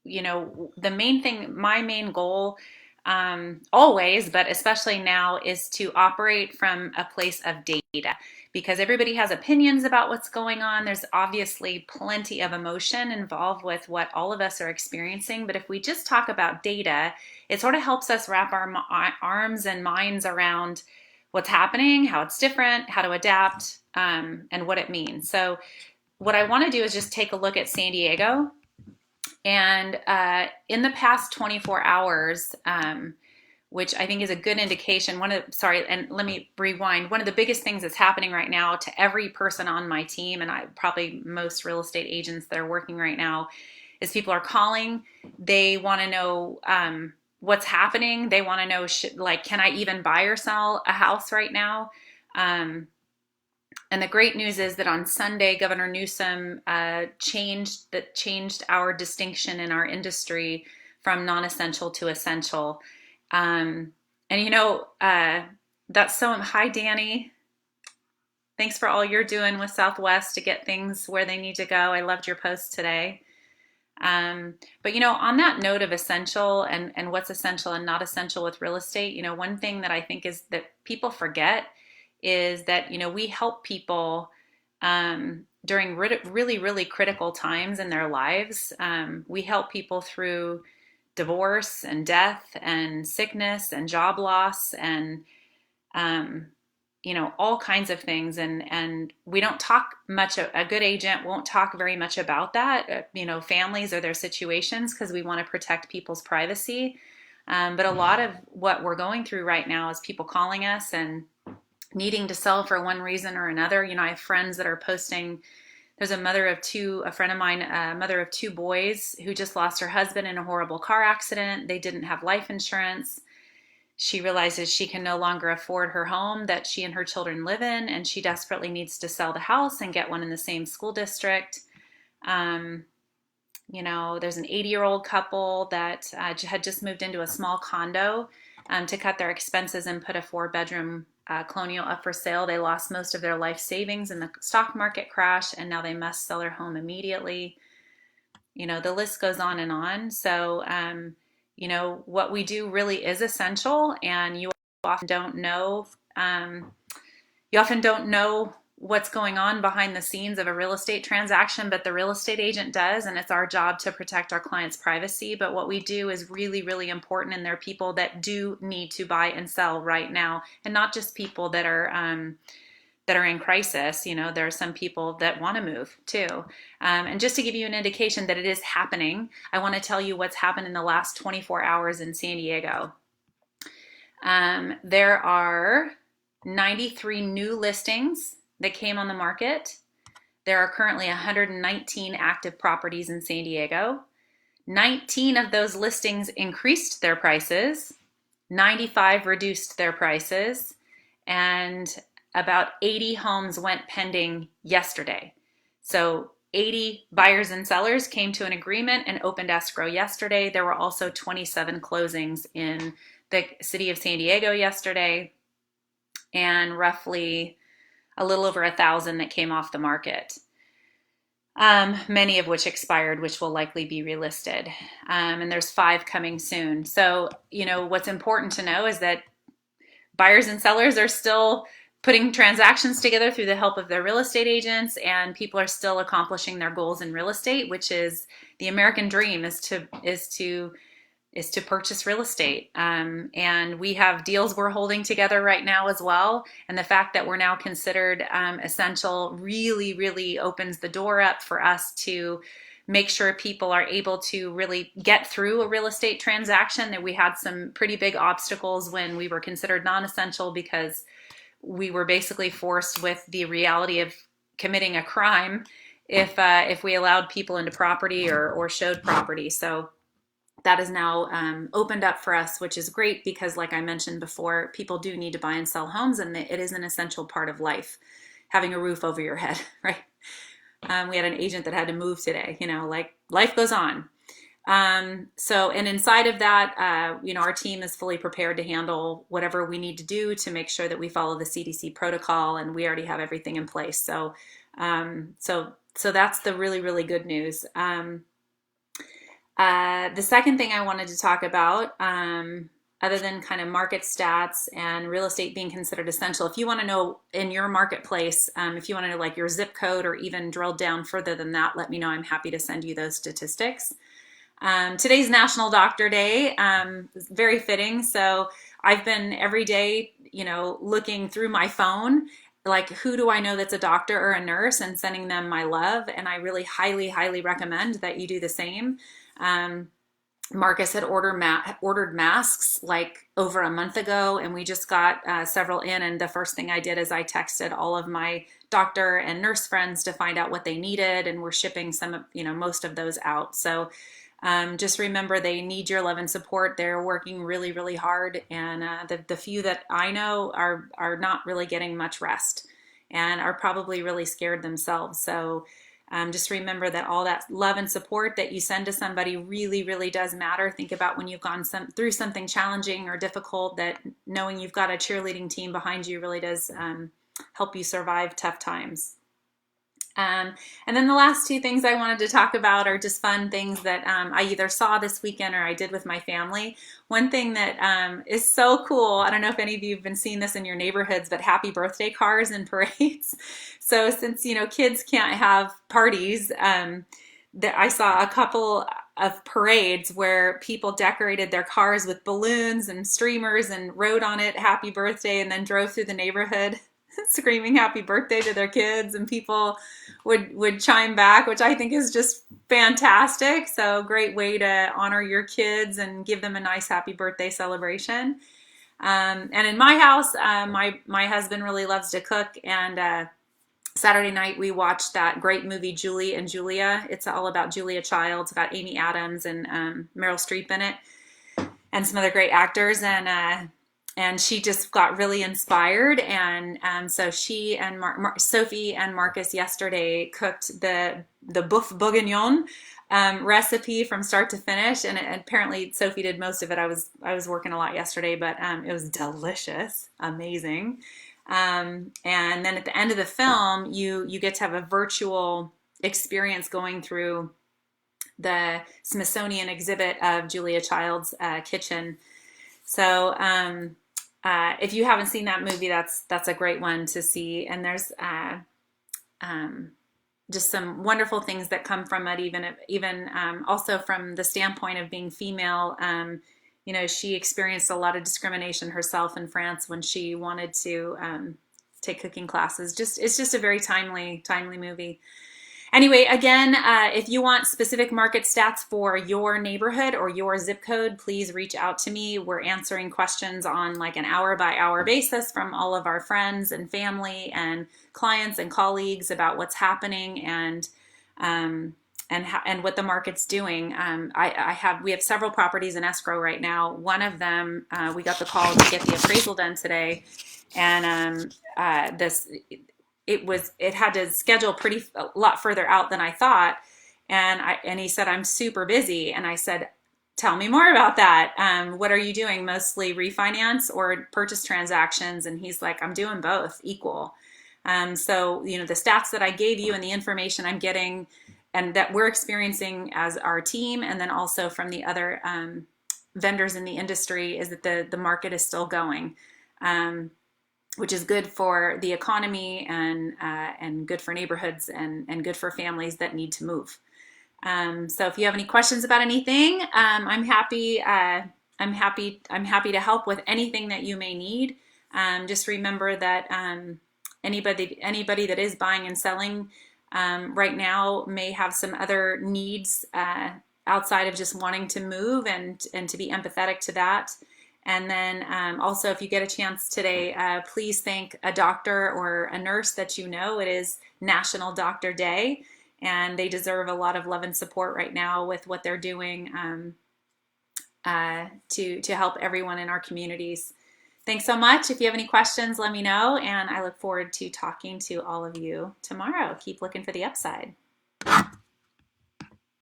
The main thing, my main goal, always, but especially now, is to operate from a place of data because everybody has opinions about what's going on. There's obviously plenty of emotion involved with what all of us are experiencing. But if we just talk about data, it sort of helps us wrap our arms and minds around what's happening, how it's different, how to adapt, and what it means. So what I want to do is just take a look at San Diego. And in the past 24 hours, which I think is a good indication, and let me rewind. One of the biggest things that's happening right now to every person on my team, and probably most real estate agents that are working right now, is people are calling. They want to know what's happening. They want to know, can I even buy or sell a house right now? And the great news is that on Sunday, Governor Newsom changed our distinction in our industry from non-essential to essential. That's so, hi, Danny. Thanks for all you're doing with Southwest to get things where they need to go. I loved your post today. But on that note of essential and what's essential and not essential with real estate, one thing that I think is that people forget is that, we help people during really, really critical times in their lives. We help people through divorce and death and sickness and job loss and, all kinds of things. And we don't talk much, a good agent won't talk very much about that, families or their situations, because we want to protect people's privacy. But a lot of what we're going through right now is people calling us and needing to sell for one reason or another. I have friends that are posting. There's a friend of mine, a mother of two boys who just lost her husband in a horrible car accident. They didn't have life insurance. She realizes she can no longer afford her home that she and her children live in, and she desperately needs to sell the house and get one in the same school district. There's an 80-year-old couple that had just moved into a small condo to cut their expenses and put a 4-bedroom colonial up for sale. They lost most of their life savings in the stock market crash, and now they must sell their home immediately. The list goes on and on. So, what we do really is essential, and you often don't know. You often don't know what's going on behind the scenes of a real estate transaction, but the real estate agent does, and it's our job to protect our clients' privacy. But what we do is really, really important, and there are people that do need to buy and sell right now, and not just people that are in crisis. There are some people that want to move too. And just to give you an indication that it is happening, I want to tell you what's happened in the last 24 hours in San Diego. There are 93 new listings that came on the market. There are currently 119 active properties in San Diego. 19 of those listings increased their prices. 95 reduced their prices. And about 80 homes went pending yesterday. So 80 buyers and sellers came to an agreement and opened escrow yesterday. There were also 27 closings in the city of San Diego yesterday, and roughly a little over 1,000 that came off the market, many of which expired, which will likely be relisted. And there's 5 coming soon. So, what's important to know is that buyers and sellers are still putting transactions together through the help of their real estate agents, and people are still accomplishing their goals in real estate, which is the American dream, is to purchase real estate. And we have deals we're holding together right now as well. And the fact that we're now considered essential really, really opens the door up for us to make sure people are able to really get through a real estate transaction. That we had some pretty big obstacles when we were considered non-essential, because we were basically forced with the reality of committing a crime if we allowed people into property or showed property. So that is now opened up for us, which is great, because like I mentioned before, people do need to buy and sell homes, and it is an essential part of life, having a roof over your head, right? We had an agent that had to move today, life goes on. And inside of that, our team is fully prepared to handle whatever we need to do to make sure that we follow the CDC protocol, and we already have everything in place. So that's the really, really good news. The second thing I wanted to talk about, other than kind of market stats and real estate being considered essential, if you want to know in your marketplace, if you want to know like your zip code or even drill down further than that, let me know. I'm happy to send you those statistics. Today's National Doctor Day, very fitting. So I've been every day, looking through my phone, like who do I know that's a doctor or a nurse, and sending them my love. And I really highly, highly recommend that you do the same. Um, Marcus had ordered masks like over a month ago, and we just got several in. And the first thing I did is I texted all of my doctor and nurse friends to find out what they needed, and we're shipping most of those out. So just remember, they need your love and support. They're working really, really hard, and the few that I know are not really getting much rest, and are probably really scared themselves. So just remember that all that love and support that you send to somebody really, really does matter. Think about when you've gone through something challenging or difficult, that knowing you've got a cheerleading team behind you really does help you survive tough times. And then the last two things I wanted to talk about are just fun things that I either saw this weekend or I did with my family. One thing that is so cool, I don't know if any of you have been seeing this in your neighborhoods, but happy birthday cars and parades. So since, kids can't have parties, I saw a couple of parades where people decorated their cars with balloons and streamers and wrote on it, happy birthday, and then drove through the neighborhood screaming happy birthday to their kids, and people would chime back, which I think is just fantastic. So great way to honor your kids and give them a nice happy birthday celebration. And in my house, my husband really loves to cook, and Saturday night we watched that great movie Julie and Julia. It's all about Julia Childs. It's got Amy Adams and Meryl Streep in it, and some other great actors. And she just got really inspired, and so she and Sophie and Marcus yesterday cooked the boeuf bourguignon recipe from start to finish, and apparently Sophie did most of it. I was working a lot yesterday, but it was delicious, amazing. And then at the end of the film, you get to have a virtual experience going through the Smithsonian exhibit of Julia Child's kitchen. So if you haven't seen that movie, that's a great one to see. And there's just some wonderful things that come from it, even also from the standpoint of being female. She experienced a lot of discrimination herself in France when she wanted to take cooking classes. It's just a very timely movie. Anyway, again, if you want specific market stats for your neighborhood or your zip code, please reach out to me. We're answering questions on like an hour by hour basis from all of our friends and family and clients and colleagues about what's happening and what the market's doing. We have several properties in escrow right now. One of them, we got the call to get the appraisal done today, and it had to schedule a lot further out than I thought. And he said, I'm super busy. And I said, tell me more about that. What are you doing? Mostly refinance or purchase transactions? And he's like, I'm doing both equal. So, the stats that I gave you and the information I'm getting and that we're experiencing as our team, and then also from the other vendors in the industry, is that the market is still going. Which is good for the economy and good for neighborhoods and good for families that need to move. So if you have any questions about anything, I'm happy to help with anything that you may need. Just remember that anybody that is buying and selling right now may have some other needs outside of just wanting to move, and to be empathetic to that. And then also, if you get a chance today, please thank a doctor or a nurse that you know. It is National Doctor Day, and they deserve a lot of love and support right now with what they're doing to help everyone in our communities. Thanks so much. If you have any questions, let me know, and I look forward to talking to all of you tomorrow. Keep looking for the upside.